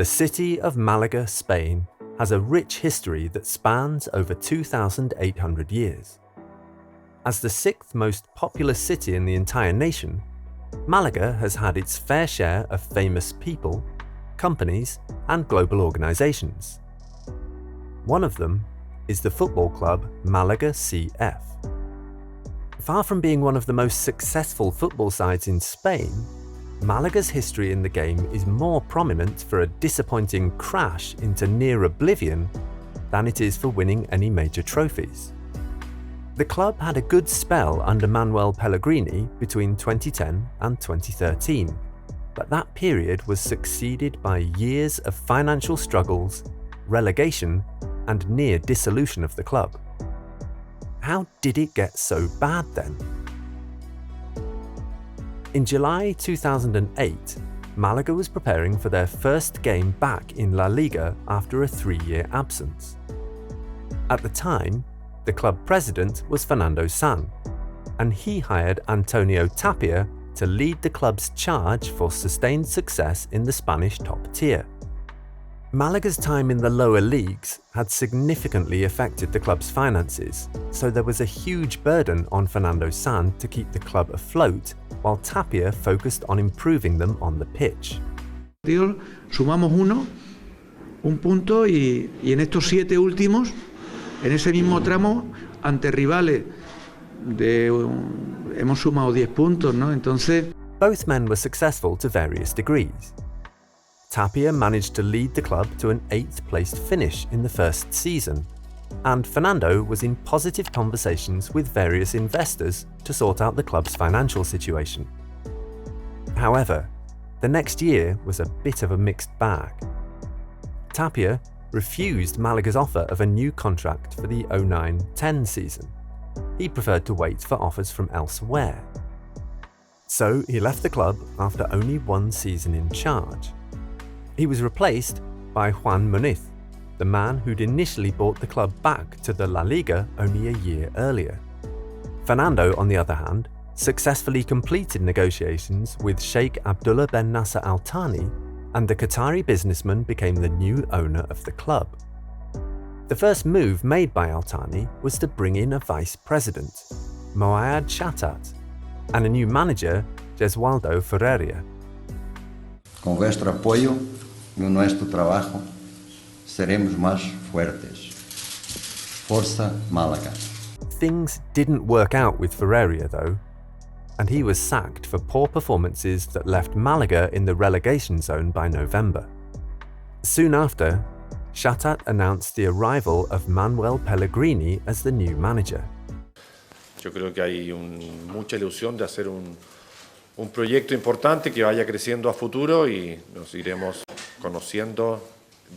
The city of Malaga, Spain, has a rich history that spans over 2,800 years. As the sixth most populous city in the entire nation, Malaga has had its fair share of famous people, companies, and global organizations. One of them is the football club Malaga CF. Far from being one of the most successful football sides in Spain, Malaga's history in the game is more prominent for a disappointing crash into near oblivion than it is for winning any major trophies. The club had a good spell under Manuel Pellegrini between 2010 and 2013, but that period was succeeded by years of financial struggles, relegation, and near dissolution of the club. How did it get so bad then? In July 2008, Malaga was preparing for their first game back in La Liga after a 3-year absence. At the time, the club president was Fernando San, and he hired Antonio Tapia to lead the club's charge for sustained success in the Spanish top tier. Malaga's time in the lower leagues had significantly affected the club's finances, so there was a huge burden on Fernando San to keep the club afloat, while Tapia focused on improving them on the pitch. Sumamos un punto y en estos 7 últimos, en ese mismo tramo, ante rivales hemos sumado 10 puntos, ¿no? Entonces, both men were successful to various degrees. Tapia managed to lead the club to an 8th-placed finish in the first season, and Fernando was in positive conversations with various investors to sort out the club's financial situation. However, the next year was a bit of a mixed bag. Tapia refused Malaga's offer of a new contract for the 09-10 season. He preferred to wait for offers from elsewhere. So he left the club after only 1 season in charge. He was replaced by Juan Muniz, the man who'd initially brought the club back to the La Liga only a year earlier. Fernando, on the other hand, successfully completed negotiations with Sheikh Abdullah bin Nasser Al Thani, and the Qatari businessman became the new owner of the club. The first move made by Al Thani was to bring in a vice president, Moayad Shatat, and a new manager, Gesualdo Ferreira. Con vuestro apoyo y nuestro trabajo seremos más fuertes. Forza Malaga. Things didn't work out with Ferreira though, and he was sacked for poor performances that left Malaga in the relegation zone by November. Soon after, Shatat announced the arrival of Manuel Pellegrini as the new manager. Yo creo que hay mucha ilusión de hacer un proyecto importante que vaya creciendo a futuro y nos iremos conociendo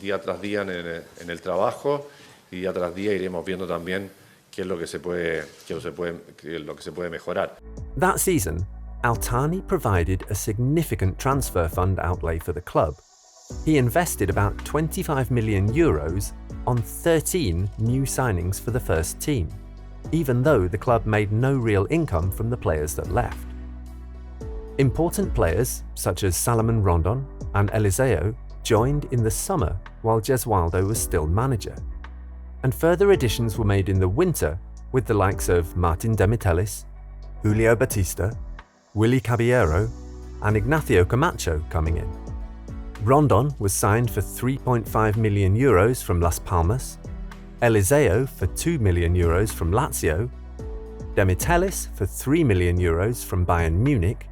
día tras día en el trabajo y día tras día iremos viendo también qué es lo que se puede mejorar. That season, Al Thani provided a significant transfer fund outlay for the club. He invested about 25 million euros on 13 new signings for the first team, even though the club made no real income from the players that left. Important players such as Salomon Rondon and Eliseo joined in the summer while Gesualdo was still manager, and further additions were made in the winter with the likes of Martin Demitelis, Julio Batista, Willy Caballero, and Ignacio Camacho coming in. Rondon was signed for 3.5 million euros from Las Palmas, Eliseo for 2 million euros from Lazio, Demitelis for 3 million euros from Bayern Munich,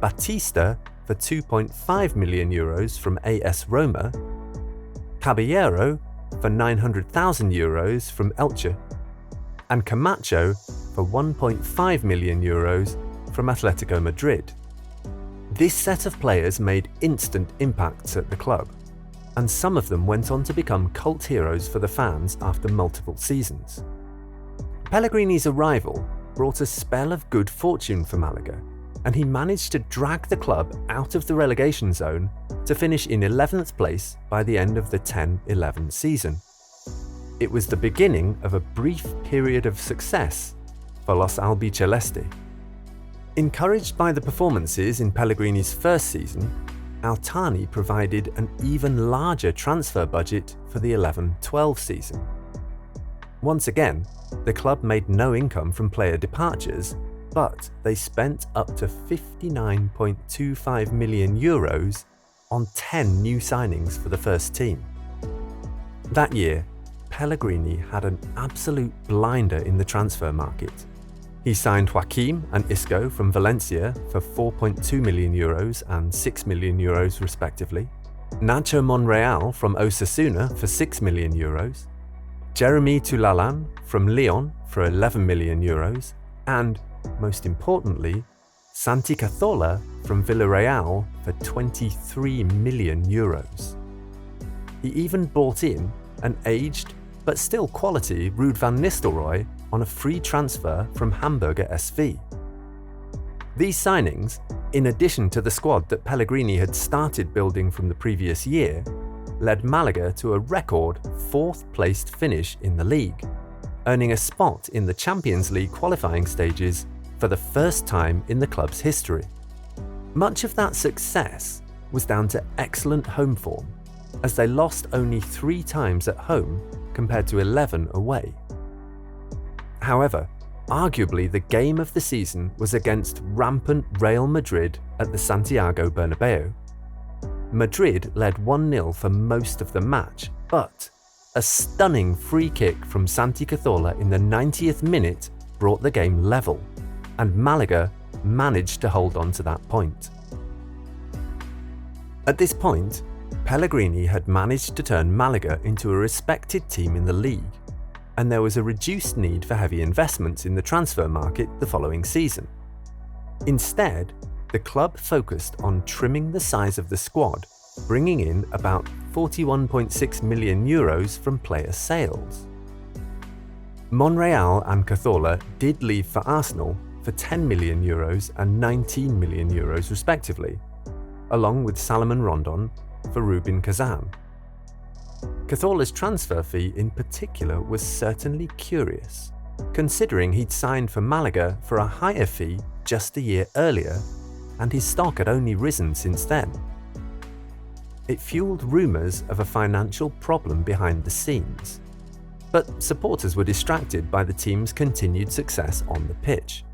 Batista for 2.5 million euros from AS Roma, Caballero for 900,000 euros from Elche, and Camacho for 1.5 million euros from Atletico Madrid. This set of players made instant impacts at the club, and some of them went on to become cult heroes for the fans after multiple seasons. Pellegrini's arrival brought a spell of good fortune for Malaga, and he managed to drag the club out of the relegation zone to finish in 11th place by the end of the 10-11 season. It was the beginning of a brief period of success for Los Albiceleste. Encouraged by the performances in Pellegrini's first season, Al-Thani provided an even larger transfer budget for the 11-12 season. Once again, the club made no income from player departures, but they spent up to €59.25 million on 10 new signings for the first team. That year, Pellegrini had an absolute blinder in the transfer market. He signed Joaquim and Isco from Valencia for €4.2 million and €6 million respectively, Nacho Monreal from Osasuna for €6 million, Jeremy Toulalan from Lyon for €11 million, and, most importantly, Santi Cazorla from Villarreal for €23 million. He even bought in an aged but still quality Ruud van Nistelrooy on a free transfer from Hamburger SV. These signings, in addition to the squad that Pellegrini had started building from the previous year, led Malaga to a record 4th-placed finish in the league, earning a spot in the Champions League qualifying stages for the first time in the club's history. Much of that success was down to excellent home form, as they lost only 3 times at home compared to 11 away. However, arguably the game of the season was against rampant Real Madrid at the Santiago Bernabeu. Madrid led 1-0 for most of the match, but a stunning free kick from Santi Cazorla in the 90th minute brought the game level, and Malaga managed to hold on to that point. At this point, Pellegrini had managed to turn Malaga into a respected team in the league, and there was a reduced need for heavy investments in the transfer market the following season. Instead, the club focused on trimming the size of the squad, bringing in about €41.6 million from player sales. Monreal and Cazorla did leave for Arsenal for €10 million and €19 million respectively, along with Salomon Rondon for Rubin Kazan. Cazorla's transfer fee in particular was certainly curious, considering he'd signed for Malaga for a higher fee just a year earlier, and his stock had only risen since then. It fueled rumours of a financial problem behind the scenes, but supporters were distracted by the team's continued success on the pitch.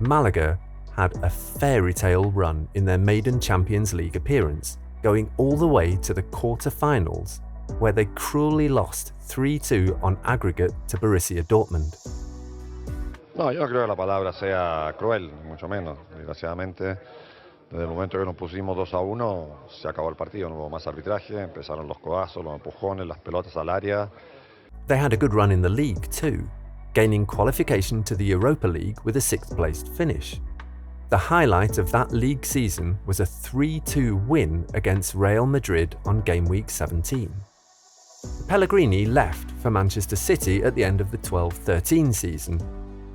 Malaga had a fairy tale run in their maiden Champions League appearance, going all the way to the quarter-finals, where they cruelly lost 3-2 on aggregate to Borussia Dortmund. No, yo no creo que la palabra sea cruel, mucho menos. Desgraciadamente, desde el momento que nos pusimos 2-1, se acabó el partido, no hubo más arbitraje, empezaron los codazos, los empujones, las pelotas al área. They had a good run in the league too, gaining qualification to the Europa League with a 6th-placed finish. The highlight of that league season was a 3-2 win against Real Madrid on game week 17. Pellegrini left for Manchester City at the end of the 12-13 season,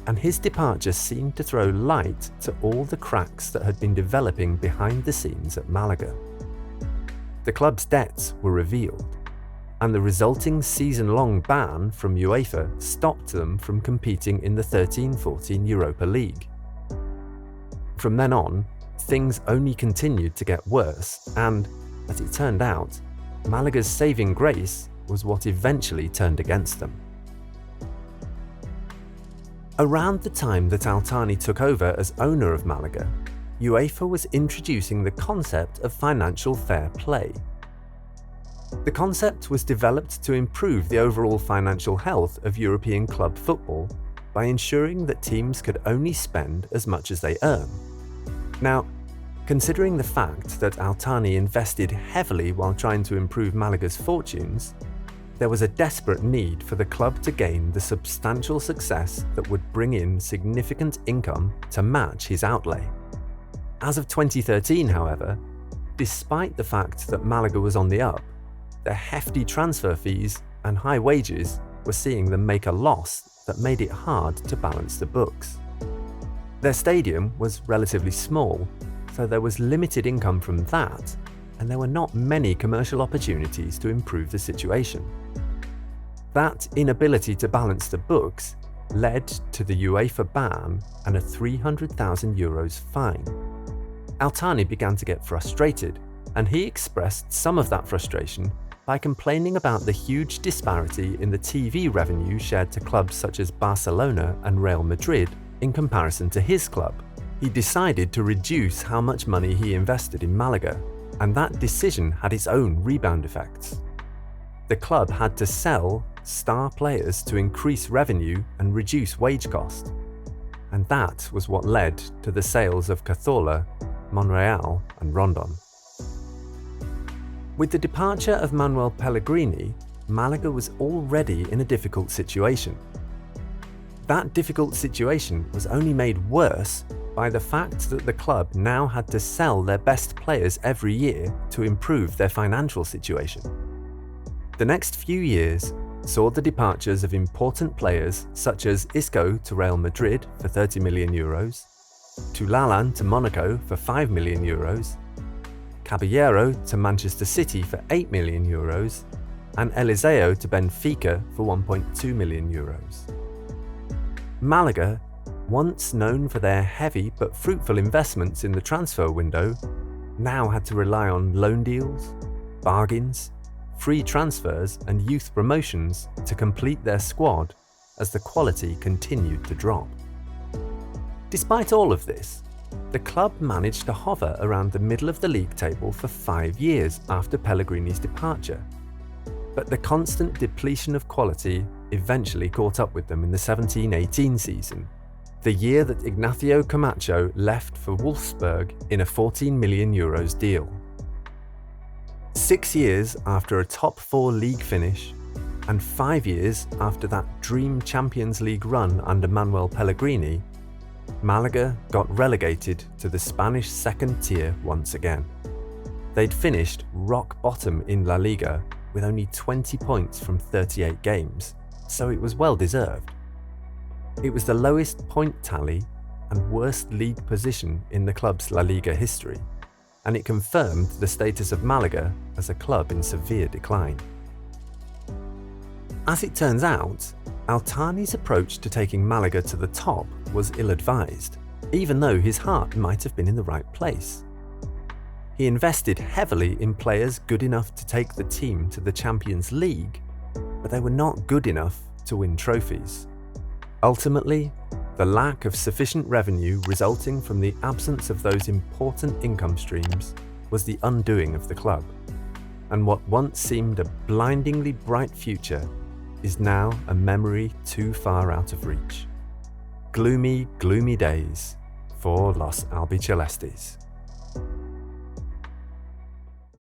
and his departure seemed to throw light to all the cracks that had been developing behind the scenes at Malaga. The club's debts were revealed, and the resulting season-long ban from UEFA stopped them from competing in the 13-14 Europa League. From then on, things only continued to get worse, and, as it turned out, Malaga's saving grace was what eventually turned against them. Around the time that Al-Thani took over as owner of Malaga, UEFA was introducing the concept of financial fair play. The concept was developed to improve the overall financial health of European club football by ensuring that teams could only spend as much as they earn. Now, considering the fact that Al-Thani invested heavily while trying to improve Malaga's fortunes, there was a desperate need for the club to gain the substantial success that would bring in significant income to match his outlay. As of 2013, however, despite the fact that Malaga was on the up, their hefty transfer fees and high wages were seeing them make a loss that made it hard to balance the books. Their stadium was relatively small, so there was limited income from that, and there were not many commercial opportunities to improve the situation. That inability to balance the books led to the UEFA ban and a €300,000 fine. Altani began to get frustrated, and he expressed some of that frustration by complaining about the huge disparity in the TV revenue shared to clubs such as Barcelona and Real Madrid in comparison to his club. He decided to reduce how much money he invested in Malaga, and that decision had its own rebound effects. The club had to sell star players to increase revenue and reduce wage cost. And that was what led to the sales of Cazorla, Monreal and Rondon. With the departure of Manuel Pellegrini, Malaga was already in a difficult situation. That difficult situation was only made worse by the fact that the club now had to sell their best players every year to improve their financial situation. The next few years saw the departures of important players such as Isco to Real Madrid for €30 million, Tulalan to Monaco for €5 million, Caballero to Manchester City for €8 million, and Eliseo to Benfica for €1.2 million. Malaga, once known for their heavy but fruitful investments in the transfer window, now had to rely on loan deals, bargains, free transfers and youth promotions to complete their squad as the quality continued to drop. Despite all of this, the club managed to hover around the middle of the league table for 5 years after Pellegrini's departure. But the constant depletion of quality eventually caught up with them in the 17-18 season, the year that Ignacio Camacho left for Wolfsburg in a €14 million deal. 6 years after a top 4 league finish, and 5 years after that dream Champions League run under Manuel Pellegrini, Malaga got relegated to the Spanish second tier once again. They'd finished rock bottom in La Liga with only 20 points from 38 games, so it was well deserved. It was the lowest point tally and worst league position in the club's La Liga history, and it confirmed the status of Malaga as a club in severe decline. As it turns out, Altani's approach to taking Malaga to the top was ill-advised, even though his heart might have been in the right place. He invested heavily in players good enough to take the team to the Champions League, but they were not good enough to win trophies. Ultimately, the lack of sufficient revenue resulting from the absence of those important income streams was the undoing of the club, and what once seemed a blindingly bright future is now a memory too far out of reach. Gloomy, gloomy days for Los Albicelestes.